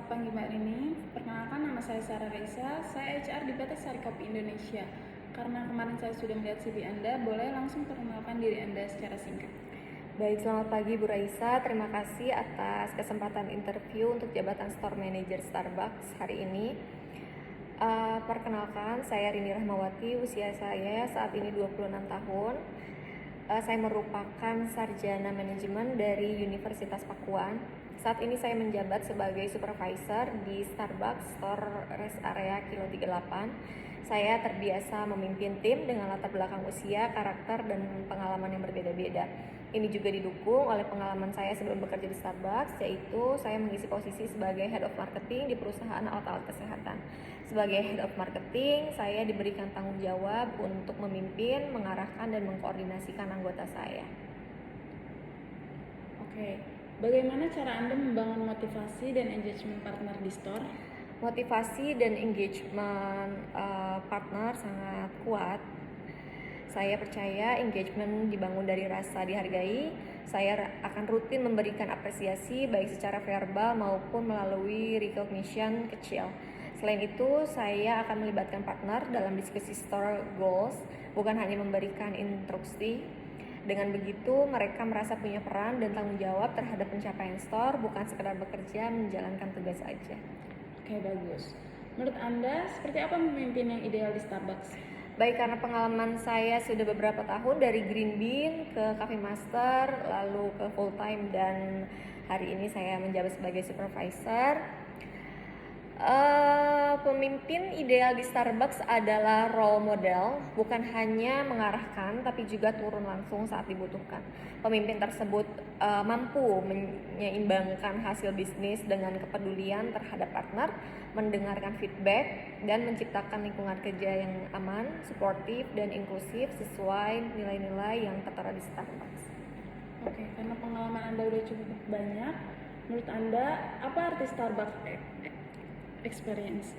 Selamat pagi Mbak Rini. Perkenalkan, nama saya Sarah Reisa. Saya HR di PT Sari Kopi Indonesia. Karena kemarin saya sudah melihat CV Anda, boleh langsung perkenalkan diri Anda secara singkat. Baik, selamat pagi Bu Raisa. Terima kasih atas kesempatan interview untuk jabatan Store Manager Starbucks hari ini. Perkenalkan, saya Rini Rahmawati. Usia saya saat ini 26 tahun. Saya merupakan sarjana manajemen dari Universitas Pakuan. Saat ini saya menjabat sebagai supervisor di Starbucks Store Rest Area Kilo 38. Saya terbiasa memimpin tim dengan latar belakang usia, karakter, dan pengalaman yang berbeda-beda. Ini juga didukung oleh pengalaman saya sebelum bekerja di Starbucks, yaitu saya mengisi posisi sebagai Head of Marketing di perusahaan alat-alat kesehatan. Sebagai Head of Marketing, saya diberikan tanggung jawab untuk memimpin, mengarahkan, dan mengkoordinasikan anggota saya. Oke, bagaimana cara Anda membangun motivasi dan engagement partner di store? Motivasi dan engagement partner sangat kuat. Saya percaya engagement dibangun dari rasa dihargai. Saya akan rutin memberikan apresiasi baik secara verbal maupun melalui recognition kecil. Selain itu, saya akan melibatkan partner dalam diskusi store goals, bukan hanya memberikan instruksi. Dengan begitu, mereka merasa punya peran dan tanggung jawab terhadap pencapaian store, bukan sekedar bekerja menjalankan tugas saja. Oke, bagus. Menurut Anda, seperti apa pemimpin yang ideal di Starbucks? Baik, karena pengalaman saya sudah beberapa tahun dari Green Bean ke Cafe Master, lalu ke full time, dan hari ini saya menjabat sebagai supervisor. Pemimpin ideal di Starbucks adalah role model, bukan hanya mengarahkan tapi juga turun langsung saat dibutuhkan. Pemimpin tersebut mampu menyeimbangkan hasil bisnis dengan kepedulian terhadap partner, mendengarkan feedback, dan menciptakan lingkungan kerja yang aman, suportif, dan inklusif sesuai nilai-nilai yang tertera di Starbucks. Oke, karena pengalaman Anda udah cukup banyak, menurut Anda apa arti Starbucks experience?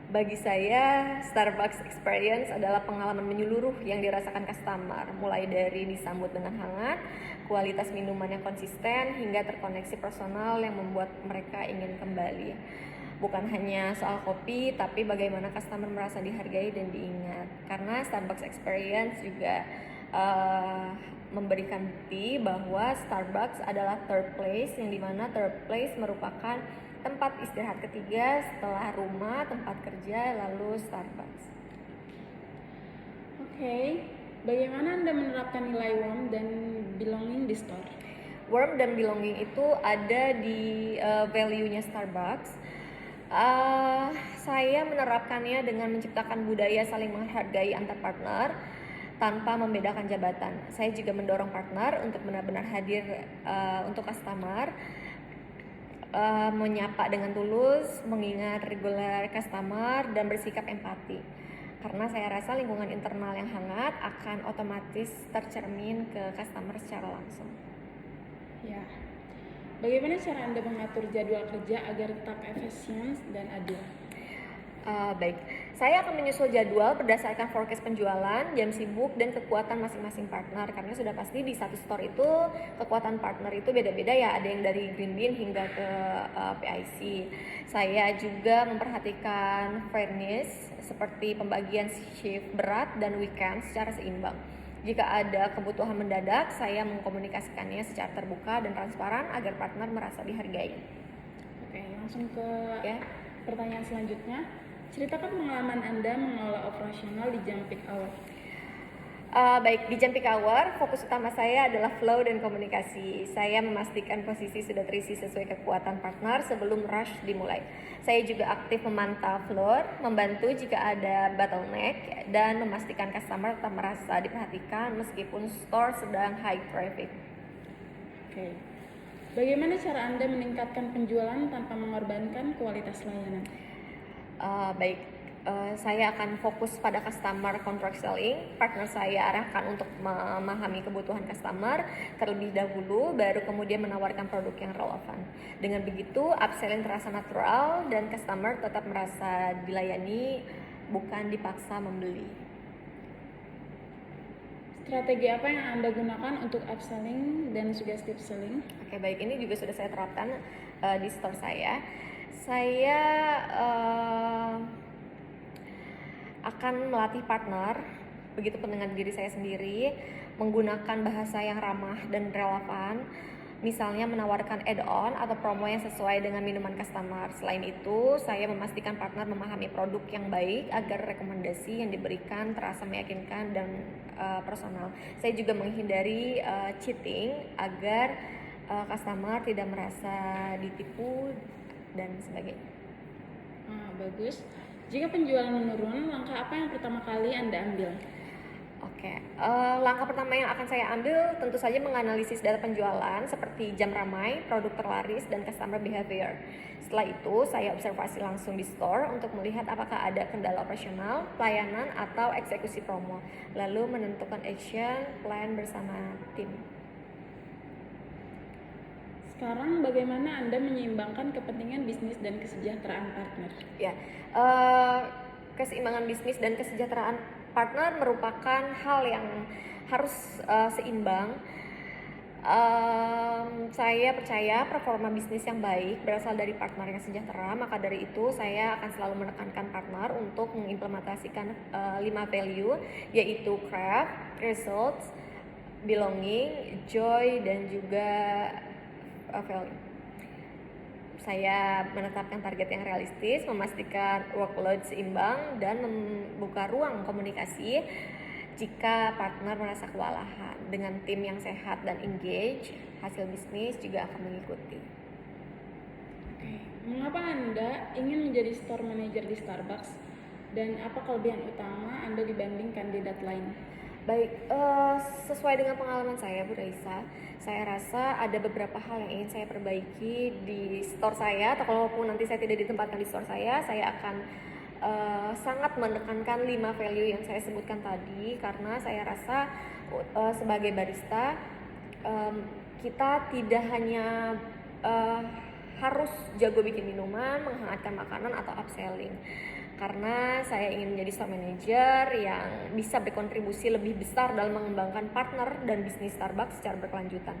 Bagi saya, Starbucks Experience adalah pengalaman menyeluruh yang dirasakan customer, mulai dari disambut dengan hangat, kualitas minuman yang konsisten, hingga terkoneksi personal yang membuat mereka ingin kembali. Bukan hanya soal kopi, tapi bagaimana customer merasa dihargai dan diingat. Karena Starbucks Experience juga memberikan bukti bahwa Starbucks adalah third place, yang dimana third place merupakan tempat istirahat ketiga setelah rumah, tempat kerja, lalu Starbucks. Oke, bagaimana Anda menerapkan nilai warm dan belonging di store? Warm dan belonging itu ada di value-nya Starbucks. Saya menerapkannya dengan menciptakan budaya saling menghargai antar partner tanpa membedakan jabatan. Saya juga mendorong partner untuk benar-benar hadir untuk customer, menyapa dengan tulus, mengingat regular customer, dan bersikap empati. Karena saya rasa lingkungan internal yang hangat akan otomatis tercermin ke customer secara langsung. Ya, bagaimana cara Anda mengatur jadwal kerja agar tetap efisien dan adil? Baik, saya akan menyusul jadwal berdasarkan forecast penjualan, jam sibuk, dan kekuatan masing-masing partner. Karena sudah pasti di satu store itu kekuatan partner itu beda-beda ya. Ada yang dari Green Bean hingga ke PIC. Saya juga memperhatikan fairness seperti pembagian shift berat dan weekend secara seimbang. Jika ada kebutuhan mendadak, saya mengkomunikasikannya secara terbuka dan transparan agar partner merasa dihargai. Oke, langsung ke pertanyaan selanjutnya. Ceritakan pengalaman Anda mengelola operasional di jam peak hour. Baik, di jam peak hour, fokus utama saya adalah flow dan komunikasi. Saya memastikan posisi sudah terisi sesuai kekuatan partner sebelum rush dimulai. Saya juga aktif memantau floor, membantu jika ada bottleneck, dan memastikan customer tetap merasa diperhatikan meskipun store sedang high traffic. Oke, bagaimana cara Anda meningkatkan penjualan tanpa mengorbankan kualitas layanan? Baik, saya akan fokus pada customer contract selling. Partner saya arahkan untuk memahami kebutuhan customer terlebih dahulu, baru kemudian menawarkan produk yang relevan. Dengan begitu, upselling terasa natural dan customer tetap merasa dilayani, bukan dipaksa membeli. Strategi apa yang Anda gunakan untuk upselling dan suggestive selling? Oke, baik, ini juga sudah saya terapkan di store saya. Saya akan melatih partner, begitu pun dengan diri saya sendiri, menggunakan bahasa yang ramah dan relevan, misalnya menawarkan add-on atau promo yang sesuai dengan minuman customer. Selain itu, saya memastikan partner memahami produk yang baik agar rekomendasi yang diberikan terasa meyakinkan dan personal. Saya juga menghindari cheating agar customer tidak merasa ditipu dan sebagainya. Bagus. Jika penjualan menurun, langkah apa yang pertama kali Anda ambil? Oke, langkah pertama yang akan saya ambil tentu saja menganalisis data penjualan seperti jam ramai, produk terlaris, dan customer behavior. Setelah itu, saya observasi langsung di store untuk melihat apakah ada kendala operasional, pelayanan, atau eksekusi promo. Lalu menentukan action plan bersama tim. Sekarang bagaimana Anda menyeimbangkan kepentingan bisnis dan kesejahteraan partner? Ya, keseimbangan bisnis dan kesejahteraan partner merupakan hal yang harus seimbang. Saya percaya performa bisnis yang baik berasal dari partner yang sejahtera, maka dari itu saya akan selalu menekankan partner untuk mengimplementasikan 5 value, yaitu craft, results, belonging, joy, dan juga value. Saya menetapkan target yang realistis, memastikan workload seimbang, dan membuka ruang komunikasi jika partner merasa kewalahan. Dengan tim yang sehat dan engage, hasil bisnis juga akan mengikuti. Oke. Mengapa Anda ingin menjadi store manager di Starbucks? Dan apa kelebihan utama Anda dibanding kandidat lain? Baik, sesuai dengan pengalaman saya, Bu Raisa, saya rasa ada beberapa hal yang ingin saya perbaiki di store saya, atau kalaupun nanti saya tidak ditempatkan di store saya akan sangat menekankan 5 value yang saya sebutkan tadi, karena saya rasa sebagai barista kita tidak hanya harus jago bikin minuman, menghangatkan makanan, atau upselling. Karena saya ingin menjadi store manager yang bisa berkontribusi lebih besar dalam mengembangkan partner dan bisnis Starbucks secara berkelanjutan.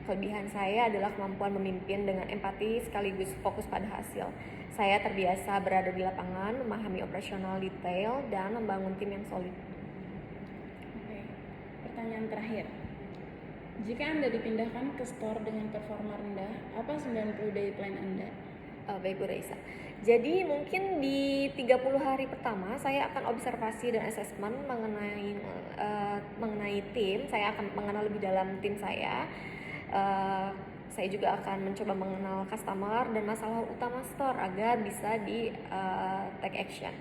Kelebihan saya adalah kemampuan memimpin dengan empati sekaligus fokus pada hasil. Saya terbiasa berada di lapangan, memahami operasional detail, dan membangun tim yang solid. Oke. Pertanyaan terakhir. Jika Anda dipindahkan ke store dengan performa rendah, apa 90 day plan Anda? Baik Bu Raisa. Jadi mungkin di 30 hari pertama saya akan observasi dan assessment mengenai tim. Saya akan mengenal lebih dalam tim saya. Saya juga akan mencoba mengenal customer dan masalah utama store agar bisa di take action.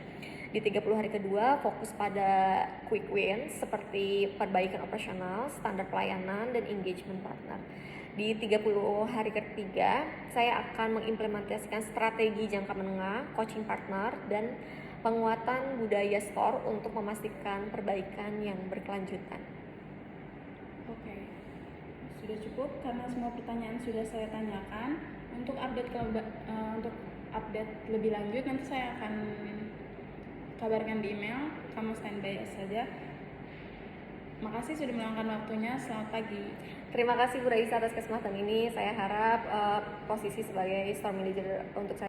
Di 30 hari kedua fokus pada quick wins seperti perbaikan operasional, standar pelayanan, dan engagement partner. Di 30 hari ketiga, saya akan mengimplementasikan strategi jangka menengah, coaching partner, dan penguatan budaya store untuk memastikan perbaikan yang berkelanjutan. Oke. Sudah cukup karena semua pertanyaan sudah saya tanyakan. Untuk update lebih lanjut nanti saya akan kabarkan di email. Kamu standby saja. Makasih sudah meluangkan waktunya. Selamat pagi. Terima kasih Bu Raisa atas kesempatan ini. Saya harap posisi sebagai store manager untuk saya